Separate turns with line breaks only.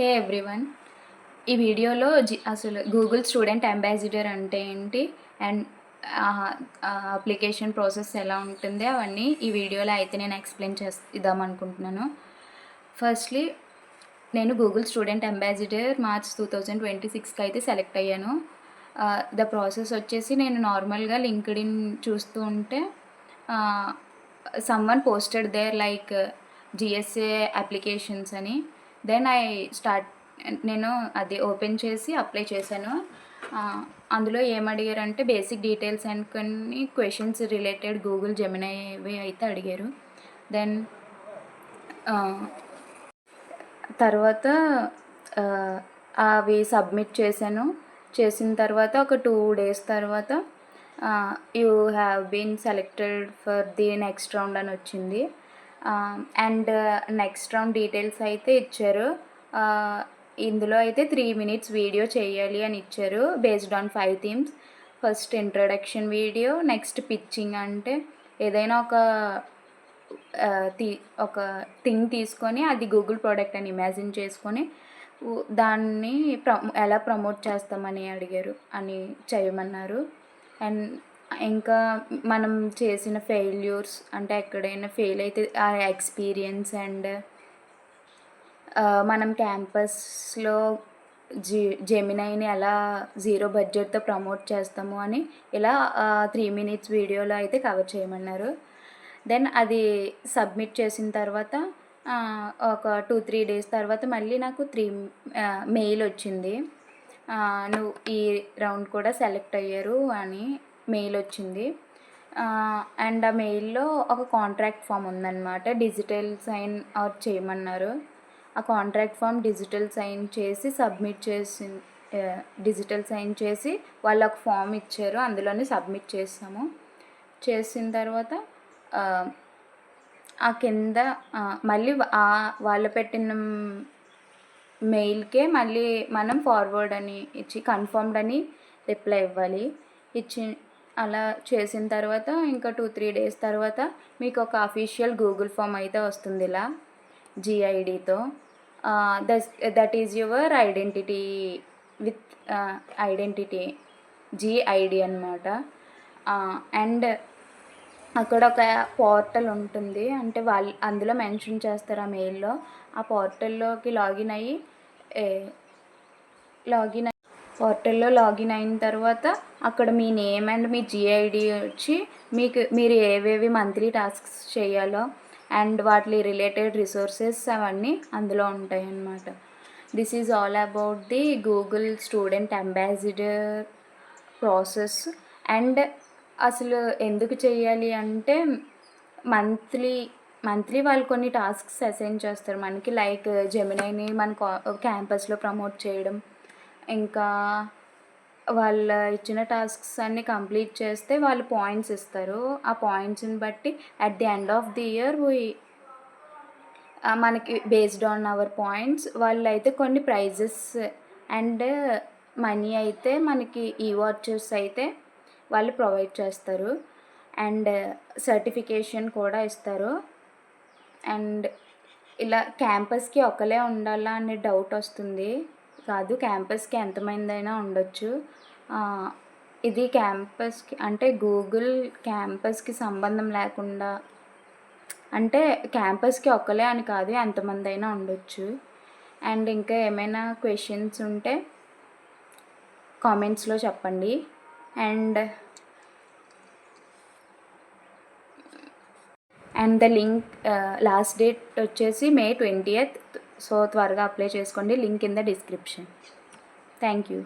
హే everyone, ఈ వీడియోలో అసలు గూగుల్ స్టూడెంట్ అంబాసిడర్ అంటే ఏంటి అండ్ అప్లికేషన్ ప్రాసెస్ ఎలా ఉంటుంది అవన్నీ ఈ వీడియోలో అయితే నేను ఎక్స్ప్లెయిన్ ఇద్దాం అనుకుంటున్నాను. ఫస్ట్లీ నేను గూగుల్ స్టూడెంట్ అంబాసిడర్ మార్చ్ 2026కి అయితే సెలెక్ట్ అయ్యాను. ద ప్రాసెస్ వచ్చేసి నేను నార్మల్గా లింక్డ్ఇన్ చూస్తూ ఉంటే someone posted there like GSA applications అని. దెన్ నేను అది ఓపెన్ చేసి అప్లై చేశాను. అందులో ఏమడిగారంటే బేసిక్ డీటెయిల్స్ అండ్ కొన్ని క్వశ్చన్స్ రిలేటెడ్ గూగుల్ జెమినైవి అయితే అడిగారు. దెన్ తర్వాత అవి సబ్మిట్ చేశాను. చేసిన తర్వాత ఒక 2 days తర్వాత you have been selected for the next round అని వచ్చింది. అండ్ నెక్స్ట్ రౌండ్ డీటెయిల్స్ అయితే ఇచ్చారు. ఇందులో అయితే 3 minutes వీడియో చేయాలి అని ఇచ్చారు based on 5 themes. First introduction video, next pitching అంటే ఏదైనా ఒక థింగ్ తీసుకొని అది గూగుల్ ప్రోడక్ట్ అని ఇమాజిన్ చేసుకొని దాన్ని ఎలా ప్రమోట్ చేస్తామని అడిగారు అని చేయమన్నారు. అండ్ ఇంకా మనం చేసిన ఫెయిల్యూర్స్ అంటే ఎక్కడైనా ఫెయిల్ అయితే ఆ ఎక్స్పీరియన్స్ అండ్ మనం క్యాంపస్లో జెమినైని ఎలా 0 బడ్జెట్తో ప్రమోట్ చేస్తాము అని ఇలా 3 minutes వీడియోలో అయితే కవర్ చేయమన్నారు. దెన్ అది సబ్మిట్ చేసిన తర్వాత ఒక 2-3 days తర్వాత మళ్ళీ నాకు మెయిల్ వచ్చింది. నువ్వు ఈ రౌండ్ కూడా సెలెక్ట్ అయ్యారు అని మెయిల్ వచ్చింది. అండ్ ఆ మెయిల్లో ఒక కాంట్రాక్ట్ ఫామ్ ఉందన్నమాట. డిజిటల్ సైన్ అవుట్ చేయమన్నారు. ఆ కాంట్రాక్ట్ ఫామ్ డిజిటల్ సైన్ చేసి సబ్మిట్ డిజిటల్ సైన్ చేసి వాళ్ళు ఒక ఫామ్ ఇచ్చారు, అందులోనే సబ్మిట్ చేసాము. చేసిన తర్వాత ఆ కింద మళ్ళీ వాళ్ళు పెట్టిన మెయిల్కే మళ్ళీ మనం ఫార్వర్డ్ అని ఇచ్చి కన్ఫర్మ్డ్ అని రిప్లై ఇవ్వాలి. అలా చేసిన తర్వాత ఇంకా 2-3 days తర్వాత మీకు ఒక అఫీషియల్ గూగుల్ ఫామ్ అయితే వస్తుంది ఇలా GIDతో. That is your identity with identity GID అనమాట. అండ్ అక్కడ ఒక పోర్టల్ ఉంటుంది, అంటే వాళ్ళు అందులో మెన్షన్ చేస్తారు ఆ మెయిల్లో. ఆ పోర్టల్లోకి పోర్టల్లో లాగిన్ అయిన తర్వాత అక్కడ మీ నేమ్ అండ్ మీ GID వచ్చి మీరు ఏవేవి మంత్లీ టాస్క్స్ చేయాలో అండ్ వాటి రిలేటెడ్ రిసోర్సెస్ అవన్నీ అందులో ఉంటాయి అన్నమాట. This is all about the Google student ambassador process. And అసలు ఎందుకు చేయాలి అంటే మంత్లీ వాళ్ళు కొన్ని టాస్క్స్ అసైన్ చేస్తారు మనకి, లైక్ జెమినైని మన క్యాంపస్లో ప్రమోట్ చేయడం. ఇంకా వాళ్ళ ఇచ్చిన టాస్క్స్ అన్నీ కంప్లీట్ చేస్తే వాళ్ళు పాయింట్స్ ఇస్తారు. ఆ పాయింట్స్ని బట్టి at the end of the year మనకి బేస్డ్ ఆన్ అవర్ పాయింట్స్ వాళ్ళు అయితే కొన్ని ప్రైజెస్ అండ్ మనీ అయితే మనకి వాచర్స్ అయితే వాళ్ళు ప్రొవైడ్ చేస్తారు అండ్ సర్టిఫికేషన్ కూడా ఇస్తారు. అండ్ ఇలా క్యాంపస్కి ఒకలే ఉండాలా అనే డౌట్ వస్తుంది. కాదు, క్యాంపస్కి ఎంతమంది అయినా ఉండొచ్చు. ఇది క్యాంపస్కి అంటే గూగుల్ క్యాంపస్కి సంబంధం లేకుండా, అంటే క్యాంపస్కి ఒక్కలే అని కాదు, ఎంతమంది అయినా ఉండొచ్చు. అండ్ ఇంకా ఏమైనా క్వశ్చన్స్ ఉంటే కామెంట్స్లో చెప్పండి. And the link last date వచ్చేసి May 20th. సో త్వరగా అప్లై చేసుకోండి. Link in the description. Thank you.